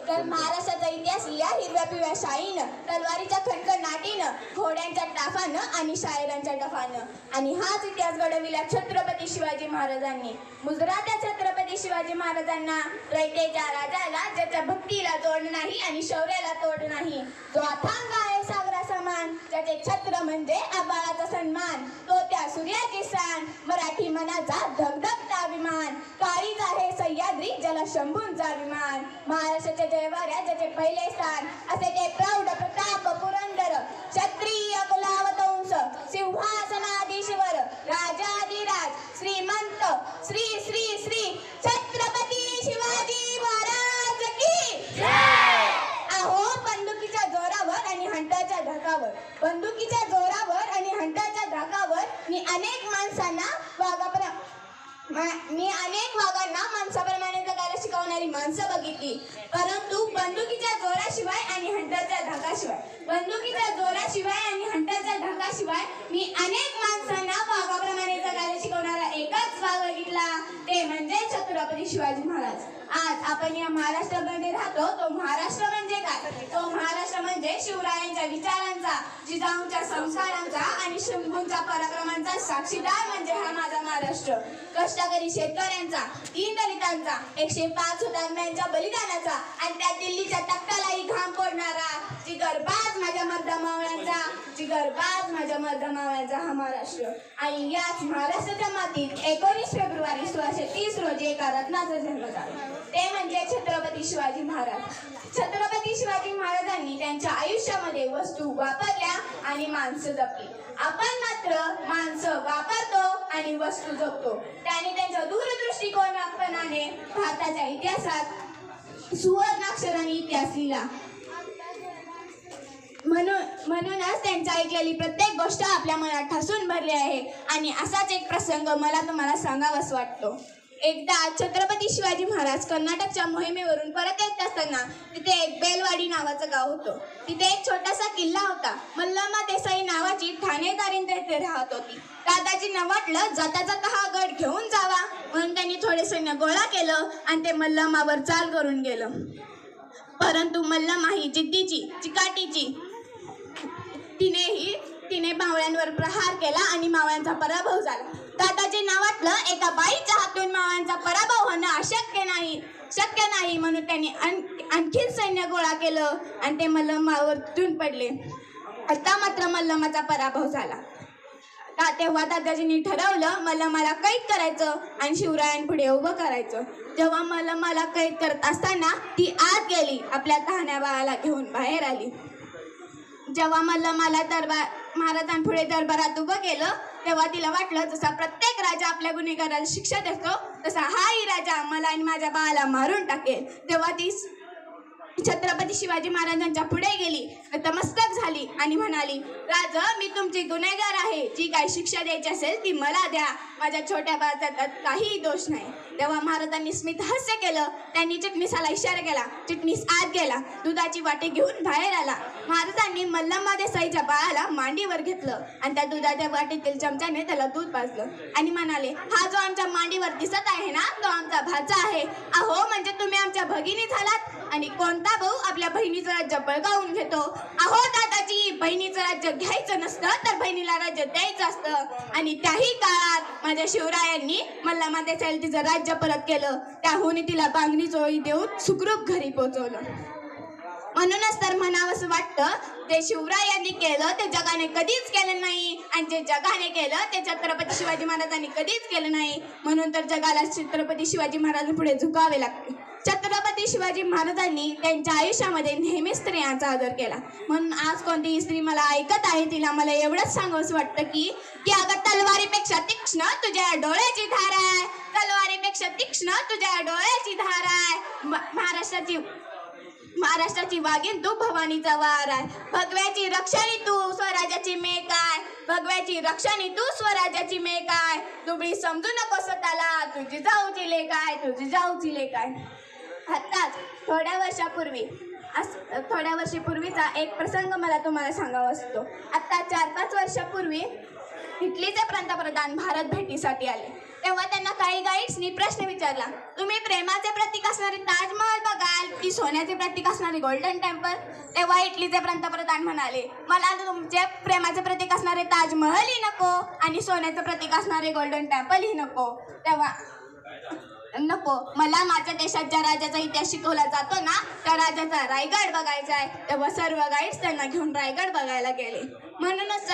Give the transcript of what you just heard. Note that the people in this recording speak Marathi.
तर महाराष्ट्राचा इतिहास लिहा हिरव्या पिवळ्या शाईनं, तलवारीच्या खणखणाटीनं, घोड्यांच्या टाफानं आणि शायरांच्या डफानं. आणि हाच इतिहास घडविला छत्रपती शिवाजी महाराजांनी. मुजरात्या छत्रपती शिवाजी महाराजांना, रयतेच्या राजाला ज्याच्या भक्तीला जोड नाही आणि शौर्याला तोड नाही, जो अथांग आहे सागरा समान, ज्याचे छत्र म्हणजे आबाळाचा सन्मान, तो त्या सूर्याची सान, मराठी मनाचा धगधगता अभिमान, काळीज आहे सह्याद्री ज्याला शंभूंचा अभिमान. महाराष्ट्राच्या जयवाऱ्या ज्याचे पहिले स्थान, असे ते प्रौढ प्रताप पुरंदर, क्षत्रिय कुलावतंस, सिंहासनाधीश्वर, राजाधिराज, श्रीमंत, श्री श्री श्री छत्रपती शिवाजी महाराज की जय. अहो बंदुकीच्या जोरावर आणि हंटाच्या धाकावर, बंदुकीच्या जोरावर आणि हंटाच्या धाकावर मी अनेक वाघांना माणसाप्रमाणे जगायला शिकवणारी माणसं बघितली, परंतु बंदुकीच्या जोराशिवाय आणि हंटाच्या धाकाशिवाय, बंदुकीच्या जोराशिवाय आणि हंटाच्या धाकाशिवाय मी अनेक माणसांना वाघाप्रमाणे जगायला शिकवणारा एकच वाघ बघितला, ते म्हणजे छत्रपती शिवाजी महाराज. आज आपण या महाराष्ट्रामध्ये राहतो. तो महाराष्ट्र म्हणजे काय? तो महाराष्ट्र म्हणजे शिवरायांच्या विचारांचा, जिजाऊंच्या संस्कारांचा आणि शंभूंच्या पराक्रमांचा साक्षीदार म्हणजे हा माझा महाराष्ट्र. कष्टकरी शेतकऱ्यांचा, दीनदलितांचा, 105 हुतात्म्यांच्या बलिदानाचा आणि त्या दिल्लीच्या तख्तालाही घाम फोडणारा, जिगरबाज माझ्या मर्दा मावळ्यांचा, जिगरबाज माझ्या मर्दा मावळ्यांचा हा महाराष्ट्र. आणि याच महाराष्ट्राच्या मातीत 19 फेब्रुवारी 1630 रोजी एका रत्नाचा जन्म झाला, ते म्हणजे छत्रपती शिवाजी महाराज. छत्रपती शिवाजी महाराजांनी त्यांच्या आयुष्यामध्ये वस्तू वापरल्या आणि माणसं जपली. आपण मात्र माणसं वापरतो आणि वस्तू जपतो. त्याने त्यांच्या दूरदृष्टिकोनापणाने भारताच्या इतिहासात सुवर्णाक्षराने इतिहास लिहिला. म्हणूनच त्यांच्या ऐकलेली प्रत्येक गोष्ट आपल्या मनात ठासून भरली आहे. आणि असाच एक प्रसंग मला तुम्हाला सांगावास वाटतो. एकदा छत्रपती शिवाजी महाराज कर्नाटकच्या मोहिमेवरून परत येत असताना तिथे एक बेलवाडी नावाचं गाव होतं. तिथे एक छोटासा किल्ला होता. मल्लम्मा देसाई नावाची ठाणेदारीण तेथे राहत होती. दादाजींना वाटलं जाता जाता हा गड घेऊन जावा, म्हणून त्यांनी थोडे सैन्य गोळा केलं आणि ते मल्लम्मावर चाल करून गेलं. परंतु मल्लम्मा ही जिद्दीची, चिकाटीची, तिने मावळ्यांवर प्रहार केला आणि मावळ्यांचा पराभव झाला. दादाजींना वाटलं एका बाईच्या हातून मावळ्यांचा पराभव होणं शक्य नाही, म्हणून त्यांनी आणखीन सैन्य गोळा केलं आणि ते मल्लम्मावर तुटून पडले. आता मात्र मल्लम्माचा पराभव झाला. तेव्हा दादाजींनी ठरवलं मल्लम्माला कैद करायचं आणि शिवरायांपुढे उभं करायचं. जेव्हा मल्लम्माला कैद करत असताना ती आत गेली, आपल्या तहान्या बाळाला घेऊन बाहेर आली. जेव्हा मल्लम्माला महाराजांपुढे दरबारात उभं केलं तेव्हा तिला वाटलं जसा प्रत्येक राजा आपल्या गुन्हेगाराला शिक्षा देतो तसा हाही राजा मला आणि माझ्या बाळाला मारून टाकेल. तेव्हा ती छत्रपती शिवाजी महाराजांच्या पुढे गेली, नतमस्तक झाली आणि म्हणाली, राजा मी तुमची गुन्हेगार आहे, जी काही शिक्षा द्यायची असेल ती मला द्या, माझ्या छोट्या बाळाचा त्यात काहीही दोष नाही. तेव्हा महाराजांनी स्मित हास्य केलं. त्यांनी चिटणीसाला इशारा केला. चिटणीस आत गेला, दुधाची वाटी घेऊन बाहेर आला. महाराजांनी मल्लम्मा देसाईच्या बाळाला मांडीवर घेतलं आणि त्या दुधाच्या वाटीतील चमच्याने त्याला दूध पाजलं आणि म्हणाले, हा जो आमच्या मांडीवर दिसत आहे ना तो आमचा भाचा आहे. अहो म्हणजे तुम्ही आमच्या भगिनी झालात. आणि कोणता भाऊ आपल्या बहिणीचं राज्य बळकावून घेतो? अहो दादाजी, बहिणीचं राज्य घ्यायचं नसतं तर बहिणीला राज्य द्यायचं असतं. आणि त्याही काळात माझ्या शिवरायांनी मल्लम्मा देसाईला तिचं राज्य परत केलं. त्याहून तिला बांगडी चोळी देऊन सुखरूप घरी पोहोचवलं. म्हणूनच तर म्हणावंसं वाटतं जे शिवरायांनी केलं ते जगाने कधीच केलं नाही आणि जे जगाने केलं ते छत्रपती शिवाजी महाराजांनी कधीच केलं नाही. म्हणून तर जगाला छत्रपती शिवाजी महाराजांपुढे झुकावे लागते. छत्रपती शिवाजी महाराजांनी त्यांच्या आयुष्यामध्ये नेहमी स्त्रियांचा आदर केला. म्हणून आज कोणतीही स्त्री मला ऐकत आहे तिला मला एवढंच सांगावंसं वाटतं की अगं तलवारीपेक्षा तीक्ष्ण तुझ्या डोळ्याची धार आहे, तलवारीपेक्षा तीक्ष्ण तुझ्या डोळ्याची धार आहे. महाराष्ट्राची वाघीण तू भवानीचा वार आहे. भगव्याची रक्षणी तू स्वराज्याची मेक आहे, भगव्याची रक्षणी तू स्वराज्याची मेक आहे. दुबळी समजू नको स्वतःला, तुझी जाऊची लेक आहे, तुझी जाऊची लेक आहे. आत्ताच थोड्या वर्षापूर्वीचा एक प्रसंग मला तुम्हाला सांगावा असतो. आता 4-5 वर्षापूर्वी इटलीचे पंतप्रधान भारत भेटीसाठी आले. तेव्हा त्यांना काही गाईड्सनी प्रश्न विचारला, तुम्ही प्रेमाचे प्रतीक असणारे ताजमहल बघाल की सोन्याचे प्रतीक असणारे गोल्डन टेम्पल. तेव्हा इटलीचे पंतप्रधान म्हणाले, मला तुमचे प्रेमाचे प्रतीक असणारे ताजमहलही नको आणि सोन्याचे प्रतीक असणारे गोल्डन टेम्पलही नको. तेव्हा नको, मला माझ्या देशात ज्या राजाचा इतिहास शिकवला जातो ना त्या राजाचा रायगड बघायचा आहे. तेव्हा सर्व गाईड्स त्यांना घेऊन रायगड बघायला गेले. म्हणूनच